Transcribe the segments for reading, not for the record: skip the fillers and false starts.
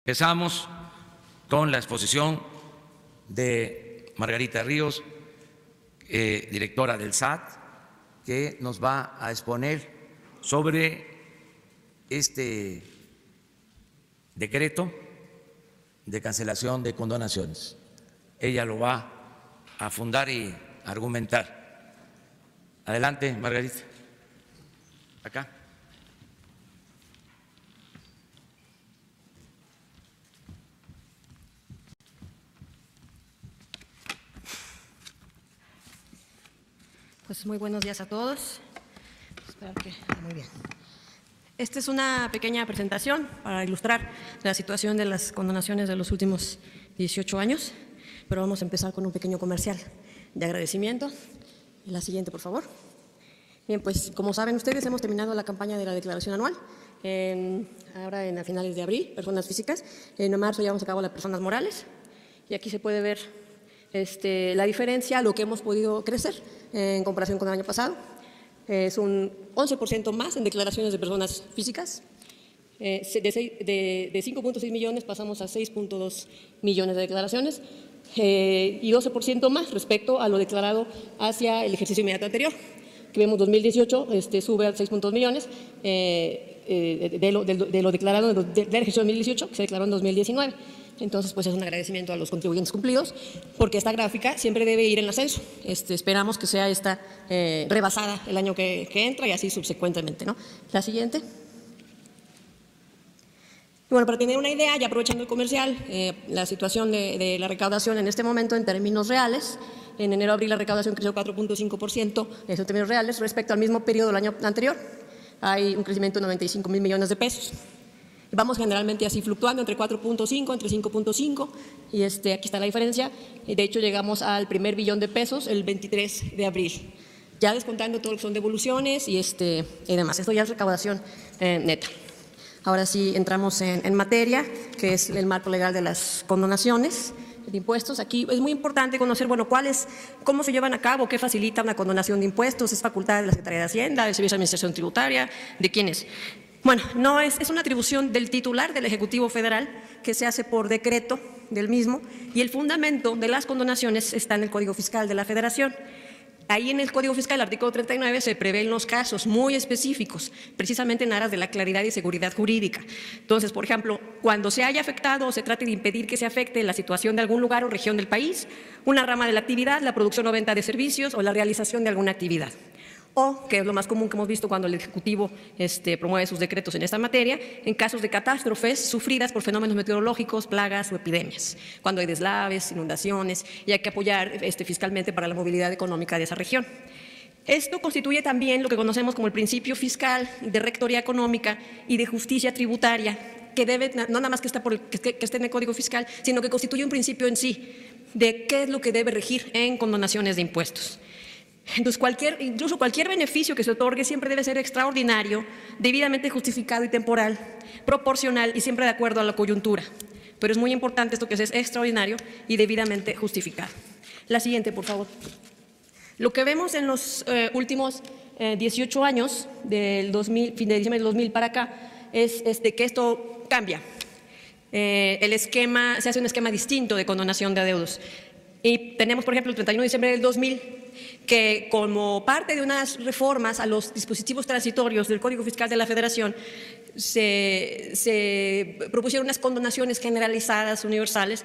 Empezamos con la exposición de Margarita Ríos, directora del SAT, que nos va a exponer sobre este decreto de cancelación de condonaciones. Ella lo va a fundar y argumentar. Adelante, Margarita. Acá. Pues muy buenos días a todos. Espero que muy bien. Esta es una pequeña presentación para ilustrar la situación de las condonaciones de los últimos 18 años, pero vamos a empezar con un pequeño comercial de agradecimiento. La siguiente, por favor. Bien, pues como saben ustedes, hemos terminado la campaña de la declaración anual, ahora a finales de abril, personas físicas. En marzo llevamos a cabo las personas morales, y aquí se puede ver la diferencia, lo que hemos podido crecer en comparación con el año pasado. Es un 11% más en declaraciones de personas físicas. De 5.6 millones pasamos a 6.2 millones de declaraciones y 12% más respecto a lo declarado hacia el ejercicio inmediato anterior, que vemos 2018 sube a 6.2 millones de lo declarado del ejercicio 2018, que se declaró en 2019. Entonces, pues es un agradecimiento a los contribuyentes cumplidos, porque esta gráfica siempre debe ir en ascenso. Esperamos que sea esta rebasada el año que entra y así subsecuentemente, ¿no? La siguiente. Bueno, para tener una idea, ya aprovechando el comercial, la situación de la recaudación en este momento en términos reales. En enero-abril la recaudación creció 4.5% en términos reales respecto al mismo periodo del año anterior. Hay un crecimiento de 95.000 millones de pesos. Vamos generalmente así fluctuando entre 4.5, entre 5.5 y aquí está la diferencia. De hecho, llegamos al primer billón de pesos el 23 de abril, ya descontando todo lo que son devoluciones y demás. Esto ya es recaudación neta. Ahora sí entramos en materia, que es el marco legal de las condonaciones de impuestos. Aquí es muy importante conocer, bueno, cómo se llevan a cabo, qué facilita una condonación de impuestos. Es facultad de la Secretaría de Hacienda, del Servicio de Administración Tributaria, ¿de quién es? Bueno, no es una atribución del titular del Ejecutivo Federal que se hace por decreto del mismo, y el fundamento de las condonaciones está en el Código Fiscal de la Federación. Ahí en el Código Fiscal, el artículo 39, se prevén los casos muy específicos, precisamente en aras de la claridad y seguridad jurídica. Entonces, por ejemplo, cuando se haya afectado o se trate de impedir que se afecte la situación de algún lugar o región del país, una rama de la actividad, la producción o venta de servicios o la realización de alguna actividad. O, que es lo más común que hemos visto cuando el Ejecutivo promueve sus decretos en esta materia, en casos de catástrofes sufridas por fenómenos meteorológicos, plagas o epidemias, cuando hay deslaves, inundaciones, y hay que apoyar fiscalmente para la movilidad económica de esa región. Esto constituye también lo que conocemos como el principio fiscal de rectoría económica y de justicia tributaria, que debe, no nada más que esté en el Código Fiscal, sino que constituye un principio en sí de qué es lo que debe regir en condonaciones de impuestos. Entonces, incluso cualquier beneficio que se otorgue siempre debe ser extraordinario, debidamente justificado y temporal, proporcional y siempre de acuerdo a la coyuntura. Pero es muy importante esto, que es extraordinario y debidamente justificado. La siguiente, por favor. Lo que vemos en los últimos 18 años, fin de diciembre del 2000 para acá, es que esto cambia. Se hace un esquema distinto de condonación de adeudos. Y tenemos, por ejemplo, el 31 de diciembre del 2000, que como parte de unas reformas a los dispositivos transitorios del Código Fiscal de la Federación, se propusieron unas condonaciones generalizadas, universales,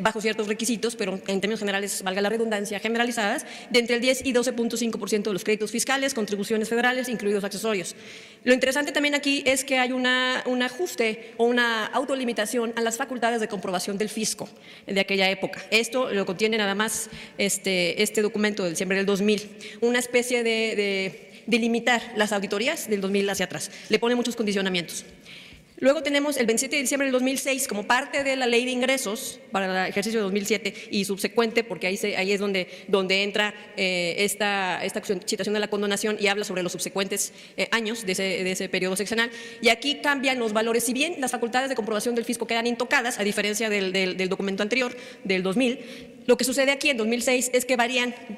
bajo ciertos requisitos, pero en términos generales, valga la redundancia, generalizadas, de entre el 10 y 12.5% de los créditos fiscales, contribuciones federales, incluidos accesorios. Lo interesante también aquí es que hay un ajuste o una autolimitación a las facultades de comprobación del fisco de aquella época. Esto lo contiene nada más este documento de diciembre del 2000, una especie de limitar las auditorías del 2000 hacia atrás. Le pone muchos condicionamientos. Luego tenemos el 27 de diciembre del 2006 como parte de la Ley de Ingresos para el ejercicio de 2007 y subsecuente, porque ahí es donde entra esta situación de la condonación y habla sobre los subsecuentes años de ese periodo sexenal. Y aquí cambian los valores. Si bien las facultades de comprobación del fisco quedan intocadas, a diferencia del documento anterior, del 2000, Lo que sucede aquí en 2006 es que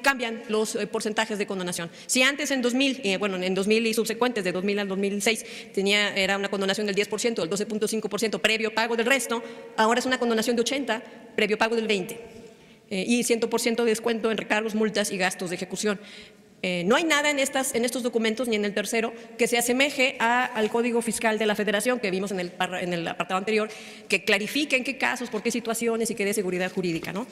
cambian los porcentajes de condonación. Si antes en 2000, en 2000 y subsecuentes, de 2000 al 2006, era una condonación del 10%, del 12.5% previo pago del resto, ahora es una condonación de 80%, previo pago del 20%, y 100% de descuento en recargos, multas y gastos de ejecución. No hay nada en estos documentos, ni en el tercero, que se asemeje al Código Fiscal de la Federación, que vimos en el apartado anterior, que clarifique en qué casos, por qué situaciones y que dé seguridad jurídica, ¿no?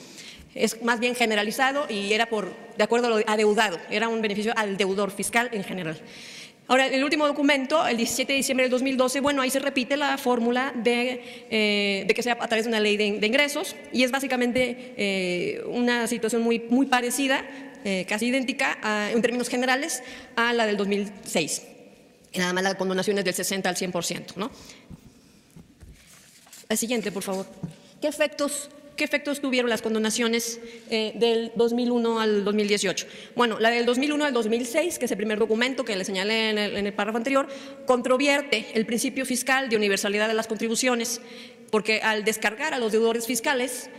Es más bien generalizado y era de acuerdo a lo adeudado, era un beneficio al deudor fiscal en general. Ahora, el último documento, el 17 de diciembre del 2012, ahí se repite la fórmula de que sea a través de una ley de ingresos, y es básicamente una situación muy parecida, casi idéntica en términos generales a la del 2006. Y nada más la condonación es del 60 al 100%, ¿no? La siguiente, por favor. ¿Qué efectos tuvieron las condonaciones del 2001 al 2018? Bueno, la del 2001 al 2006, que es el primer documento que le señalé en el párrafo anterior, controvierte el principio fiscal de universalidad de las contribuciones, porque al descargar a los deudores fiscales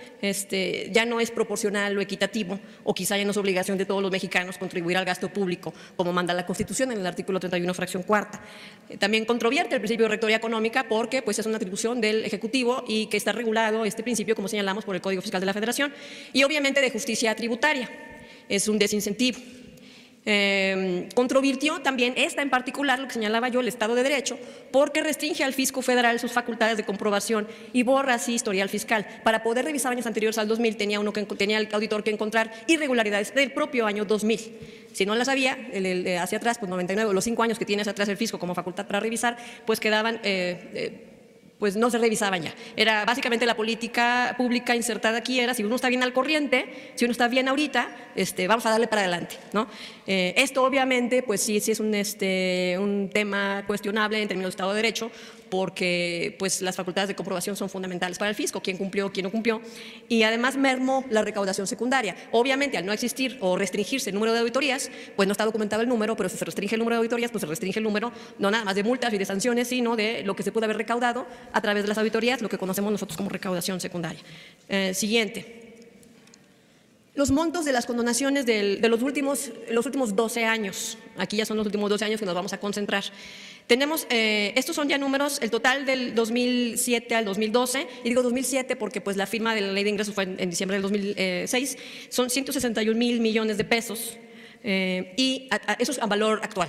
ya no es proporcional o equitativo, o quizá ya no es obligación de todos los mexicanos contribuir al gasto público, como manda la Constitución en el artículo 31, fracción cuarta. También controvierte el principio de rectoría económica, porque es una atribución del Ejecutivo y que está regulado este principio, como señalamos, por el Código Fiscal de la Federación, y obviamente de justicia tributaria. Es un desincentivo. Controvirtió también en particular, lo que señalaba yo, el Estado de Derecho, porque restringe al fisco federal sus facultades de comprobación y borra así historial fiscal. Para poder revisar años anteriores al 2000 tenía el auditor que encontrar irregularidades del propio año 2000. Si no las había, hacia atrás, 99, los 5 años que tiene hacia atrás el fisco como facultad para revisar, quedaban no se revisaban ya. Era básicamente la política pública insertada aquí, era si uno está bien al corriente, si uno está bien ahorita, vamos a darle para adelante, ¿no? Esto obviamente sí es un tema cuestionable en términos de Estado de Derecho, porque las facultades de comprobación son fundamentales para el fisco, quién cumplió, quién no cumplió, y además mermó la recaudación secundaria. Obviamente, al no existir o restringirse el número de auditorías, no está documentado el número, pero si se restringe el número de auditorías, se restringe el número no nada más de multas y de sanciones, sino de lo que se puede haber recaudado a través de las auditorías, lo que conocemos nosotros como recaudación secundaria. Siguiente. Los montos de las condonaciones de los últimos 12 años, aquí ya son los últimos 12 años que nos vamos a concentrar. Tenemos, estos son ya números, el total del 2007 al 2012, y digo 2007 porque la firma de la ley de ingresos fue en diciembre del 2006, son 161 mil millones de pesos, y eso es a valor actual.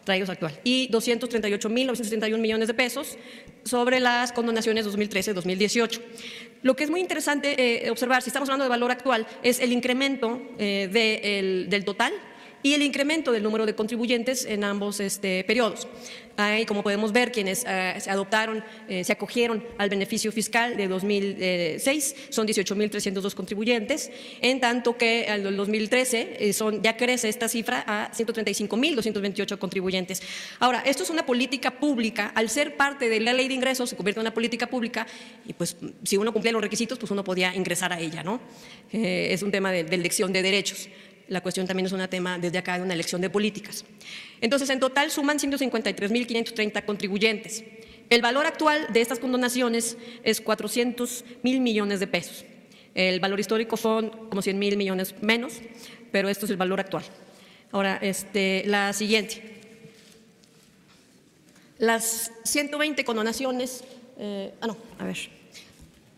Traídos actual, y 238.971 millones de pesos sobre las condonaciones 2013-2018. Lo que es muy interesante observar, si estamos hablando de valor actual, es el incremento del total y el incremento del número de contribuyentes en ambos periodos. Ahí, como podemos ver, quienes se acogieron al beneficio fiscal de 2006 son 18.302 contribuyentes, en tanto que al 2013 ya crece esta cifra a 135.228 contribuyentes. Ahora, esto es una política pública, al ser parte de la ley de ingresos se convierte en una política pública y si uno cumplía los requisitos, uno podía ingresar a ella, ¿no? Es un tema de elección de derechos. La cuestión también es un tema desde acá de una elección de políticas. Entonces, en total suman 153.530 contribuyentes. El valor actual de estas condonaciones es 400.000 millones de pesos. El valor histórico son como 100.000 millones menos, pero esto es el valor actual. Ahora, la siguiente. Las 120 condonaciones,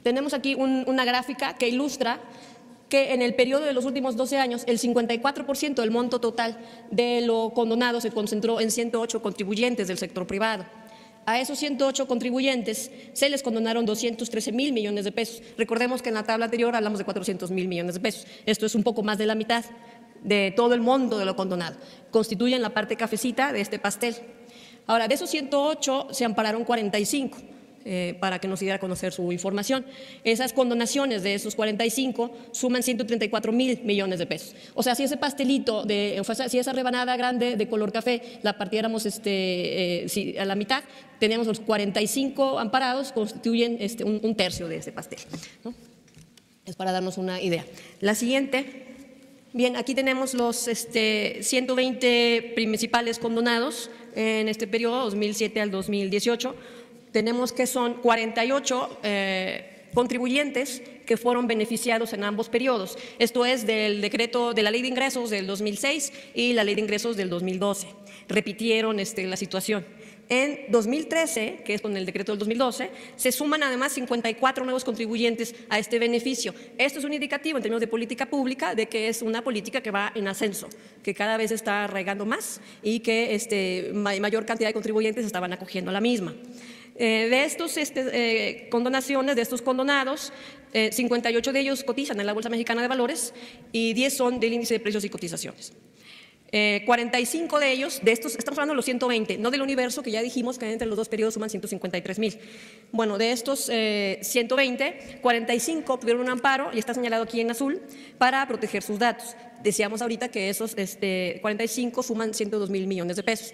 tenemos aquí una gráfica que ilustra que en el periodo de los últimos 12 años el 54% del monto total de lo condonado se concentró en 108 contribuyentes del sector privado. A esos 108 contribuyentes se les condonaron 213.000 millones de pesos. Recordemos que en la tabla anterior hablamos de 400.000 millones de pesos. Esto es un poco más de la mitad de todo el monto de lo condonado. Constituyen la parte cafecita de este pastel. Ahora, de esos 108 se ampararon 45. Para que nos diera a conocer su información. Esas condonaciones de esos 45 suman 134.000 millones de pesos. O sea, si ese pastelito, si esa rebanada grande de color café la partiéramos a la mitad, tenemos los 45 amparados, constituyen un tercio de ese pastel, ¿no? Es para darnos una idea. La siguiente. Bien, aquí tenemos los 120 principales condonados en este periodo, 2007 al 2018. Tenemos que son 48 contribuyentes que fueron beneficiados en ambos periodos. Esto es del decreto de la Ley de Ingresos del 2006 y la Ley de Ingresos del 2012. Repitieron la situación. En 2013, que es con el decreto del 2012, se suman además 54 nuevos contribuyentes a este beneficio. Esto es un indicativo en términos de política pública de que es una política que va en ascenso, que cada vez está arraigando más y que mayor cantidad de contribuyentes estaban acogiendo a la misma. De estos condonaciones, de estos condonados, 58 de ellos cotizan en la Bolsa Mexicana de Valores y 10 son del índice de precios y cotizaciones. 45 de ellos, de estos, estamos hablando de los 120, no del universo que ya dijimos que entre los dos periodos suman 153,000. Bueno, de estos 120, 45 tuvieron un amparo, y está señalado aquí en azul, para proteger sus datos. Decíamos ahorita que esos 45 suman 102,000 millones de pesos.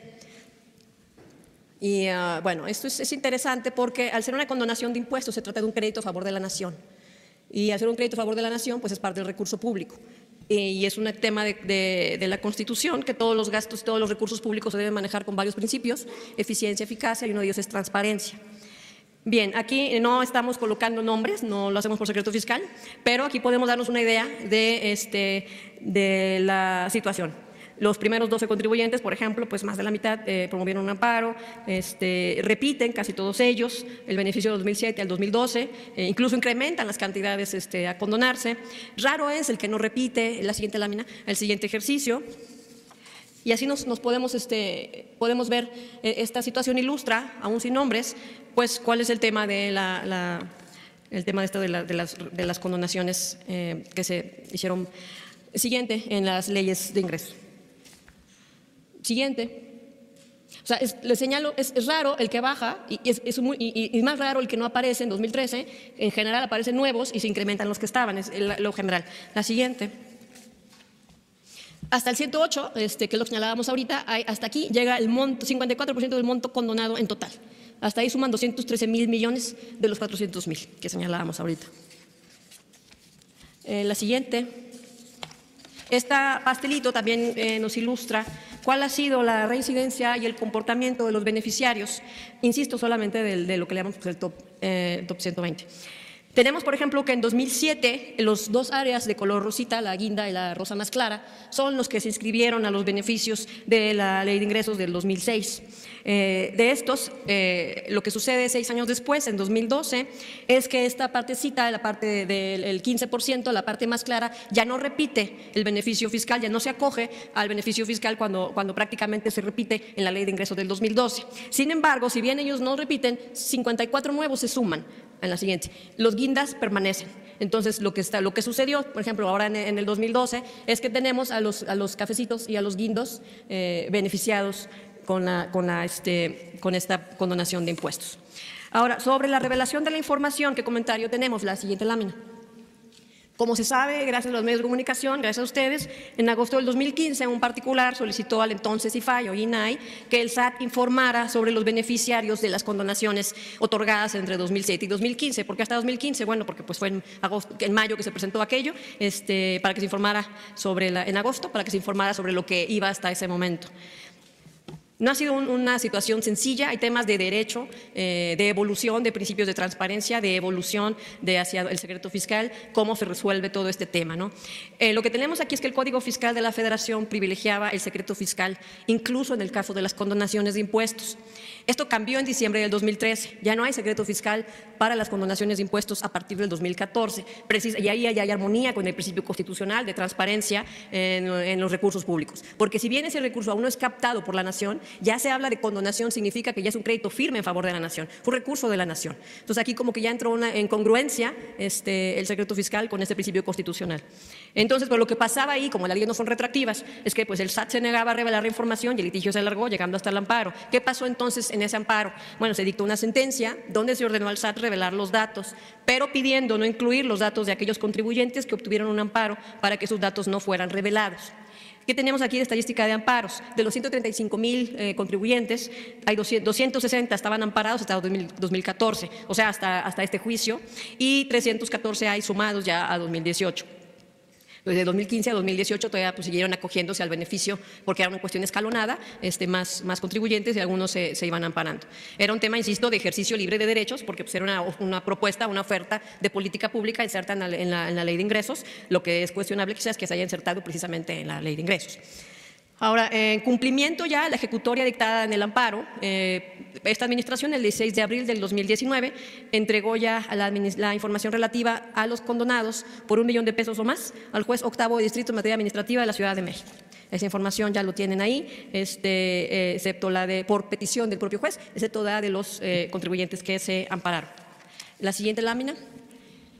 Y bueno, esto es interesante porque al ser una condonación de impuestos se trata de un crédito a favor de la nación. Y al ser un crédito a favor de la nación, pues es parte del recurso público. Y es un tema de la Constitución, que todos los gastos, todos los recursos públicos se deben manejar con varios principios: eficiencia, eficacia, y uno de ellos es transparencia. Bien, aquí no estamos colocando nombres, no lo hacemos por secreto fiscal, pero aquí podemos darnos una idea de la situación. Los primeros 12 contribuyentes, por ejemplo, pues más de la mitad promovieron un amparo, repiten casi todos ellos el beneficio del 2007 al 2012, incluso incrementan las cantidades a condonarse. Raro es el que no repite la siguiente lámina, el siguiente ejercicio. Y así nos podemos ver, esta situación ilustra, aún sin nombres, pues cuál es el tema de de las condonaciones que se hicieron siguiente en las leyes de ingreso. Siguiente. O sea, les señalo, es raro el que baja y es más raro el que no aparece en 2013. En general aparecen nuevos y se incrementan los que estaban, es lo general. La siguiente. Hasta el 108, que es lo que señalábamos ahorita, hasta aquí llega el monto, 54% del monto condonado en total. Hasta ahí suman 213,000 millones de los 400,000 que señalábamos ahorita. La siguiente. Este pastelito también nos ilustra cuál ha sido la reincidencia y el comportamiento de los beneficiarios, insisto, solamente de lo que le llamamos el top 120. Tenemos, por ejemplo, que en 2007 los dos áreas de color rosita, la guinda y la rosa más clara, son los que se inscribieron a los beneficios de la Ley de Ingresos del 2006. De estos, lo que sucede 6 años después, en 2012, es que esta partecita, la parte del 15%, la parte más clara, ya no repite el beneficio fiscal, ya no se acoge al beneficio fiscal cuando prácticamente se repite en la Ley de Ingresos del 2012. Sin embargo, si bien ellos no repiten, 54 nuevos se suman en la siguiente. Los guindas permanecen. Entonces, lo que sucedió, por ejemplo, ahora en el 2012, es que tenemos a los cafecitos y a los guindos beneficiados con esta condonación de impuestos. Ahora, sobre la revelación de la información, ¿qué comentario tenemos? La siguiente lámina. Como se sabe, gracias a los medios de comunicación, gracias a ustedes, en agosto del 2015 un particular solicitó al entonces IFAI o INAI que el SAT informara sobre los beneficiarios de las condonaciones otorgadas entre 2007 y 2015. ¿Por qué hasta 2015? Bueno, porque pues fue en mayo que se presentó aquello, para que se informara en agosto, para que se informara sobre lo que iba hasta ese momento. No ha sido una situación sencilla, hay temas de derecho, de evolución de principios de transparencia, de evolución hacia el secreto fiscal, cómo se resuelve todo este tema, ¿no? Lo que tenemos aquí es que el Código Fiscal de la Federación privilegiaba el secreto fiscal, incluso en el caso de las condonaciones de impuestos. Esto cambió en diciembre del 2013, ya no hay secreto fiscal para las condonaciones de impuestos a partir del 2014, y ahí hay armonía con el principio constitucional de transparencia en los recursos públicos, porque si bien ese recurso aún no es captado por la nación, ya se habla de condonación, significa que ya es un crédito firme en favor de la nación, un recurso de la nación. Entonces aquí como que ya entró en congruencia el secreto fiscal con este principio constitucional. Entonces, pues lo que pasaba ahí, como las leyes no son retroactivas, es que pues el SAT se negaba a revelar la información y el litigio se alargó llegando hasta el amparo. ¿Qué pasó entonces en ese amparo? Bueno, se dictó una sentencia donde se ordenó al SAT revelar los datos, pero pidiendo no incluir los datos de aquellos contribuyentes que obtuvieron un amparo para que sus datos no fueran revelados. ¿Qué tenemos aquí de estadística de amparos? De los 135,000 contribuyentes, hay 260 estaban amparados hasta 2014, o sea, hasta este juicio, y 314 hay sumados ya a 2018. Desde 2015 a 2018 todavía pues, siguieron acogiéndose al beneficio porque era una cuestión escalonada, más contribuyentes y algunos se iban amparando. Era un tema, insisto, de ejercicio libre de derechos porque pues, era una propuesta, una oferta de política pública inserta en la ley de ingresos, lo que es cuestionable quizás que se haya insertado precisamente en la ley de ingresos. Ahora, en cumplimiento ya la ejecutoria dictada en el amparo, esta administración el 16 de abril del 2019 entregó ya la información relativa a los condonados por $1 millón o más al juez octavo de distrito en materia administrativa de la Ciudad de México. Esa información ya lo tienen ahí, excepto la por petición del propio juez, excepto la de los contribuyentes que se ampararon. La siguiente lámina.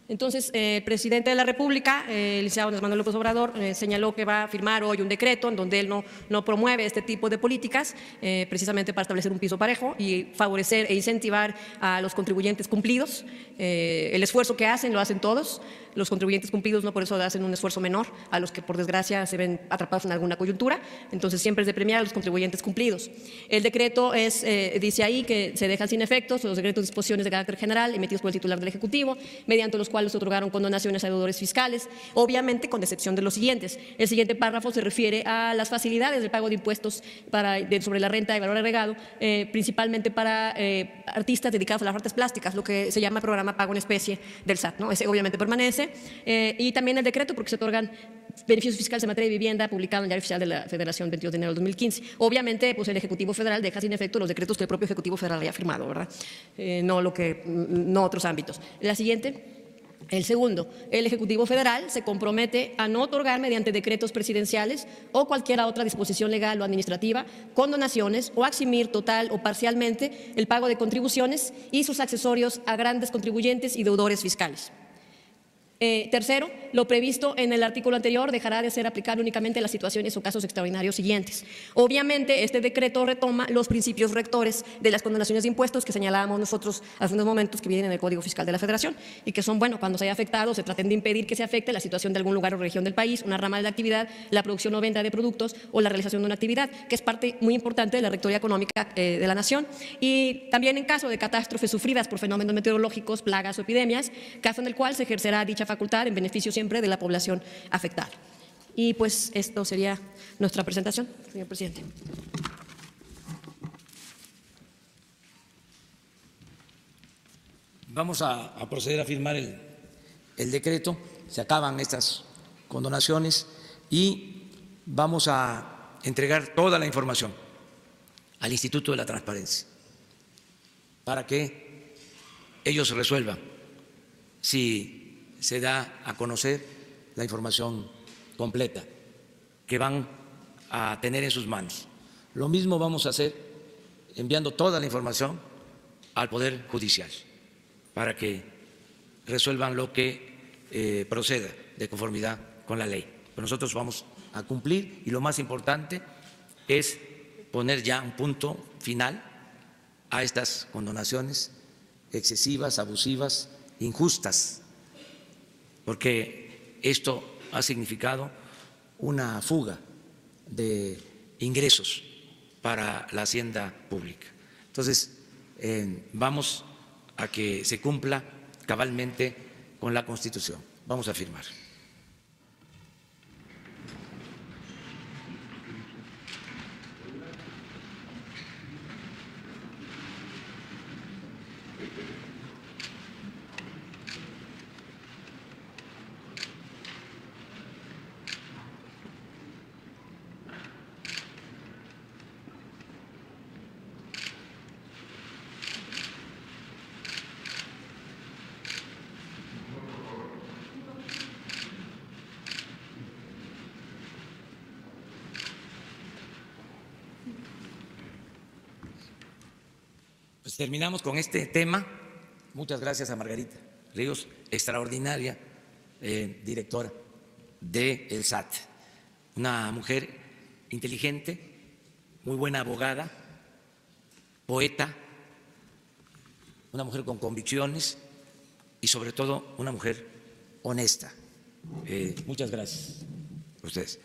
Entonces, el presidente de la República, el licenciado Andrés Manuel López Obrador, señaló que va a firmar hoy un decreto en donde él no promueve este tipo de políticas, precisamente para establecer un piso parejo y favorecer e incentivar a los contribuyentes cumplidos. El esfuerzo que hacen, lo hacen todos. Los contribuyentes cumplidos no por eso hacen un esfuerzo menor a los que por desgracia se ven atrapados en alguna coyuntura. Entonces siempre es de premiar a los contribuyentes cumplidos. El decreto dice ahí que se dejan sin efectos los decretos de disposiciones de carácter general emitidos por el titular del Ejecutivo, mediante los cuales se otorgaron condonaciones a deudores fiscales, obviamente con excepción de los siguientes. El siguiente párrafo se refiere a las facilidades de pago de impuestos sobre la renta de valor agregado, principalmente para artistas dedicados a las artes plásticas, lo que se llama programa pago en especie del SAT, ¿no? Ese obviamente permanece. Y también el decreto porque se otorgan beneficios fiscales en materia de vivienda publicado en el Diario Oficial de la Federación 22 de enero de 2015. Obviamente, pues el Ejecutivo Federal deja sin efecto los decretos que el propio Ejecutivo Federal haya firmado, ¿verdad? No otros ámbitos. La siguiente. El segundo, el Ejecutivo Federal se compromete a no otorgar mediante decretos presidenciales o cualquier otra disposición legal o administrativa condonaciones o eximir total o parcialmente el pago de contribuciones y sus accesorios a grandes contribuyentes y deudores fiscales. Tercero, lo previsto en el artículo anterior dejará de ser aplicable únicamente en las situaciones o casos extraordinarios siguientes. Obviamente, este decreto retoma los principios rectores de las condonaciones de impuestos que señalábamos nosotros hace unos momentos que vienen en el Código Fiscal de la Federación y que son, bueno, cuando se haya afectado, se traten de impedir que se afecte la situación de algún lugar o región del país, una rama de la actividad, la producción o venta de productos o la realización de una actividad, que es parte muy importante de la rectoría económica de la nación. Y también en caso de catástrofes sufridas por fenómenos meteorológicos, plagas o epidemias, caso en el cual se ejercerá dicha facultad en beneficio siempre de la población afectada. Y pues esto sería nuestra presentación, señor presidente. Vamos a proceder a firmar el decreto, se acaban estas condonaciones y vamos a entregar toda la información al Instituto de la Transparencia para que ellos resuelvan si se da a conocer la información completa que van a tener en sus manos. Lo mismo vamos a hacer enviando toda la información al Poder Judicial para que resuelvan lo que proceda de conformidad con la ley. Pero nosotros vamos a cumplir y lo más importante es poner ya un punto final a estas condonaciones excesivas, abusivas, injustas, porque esto ha significado una fuga de ingresos para la hacienda pública. Entonces, vamos a que se cumpla cabalmente con la Constitución. Vamos a firmar. Pues terminamos con este tema. Muchas gracias a Margarita Ríos, extraordinaria directora del SAT, una mujer inteligente, muy buena abogada, poeta, una mujer con convicciones y sobre todo una mujer honesta. Muchas gracias a ustedes.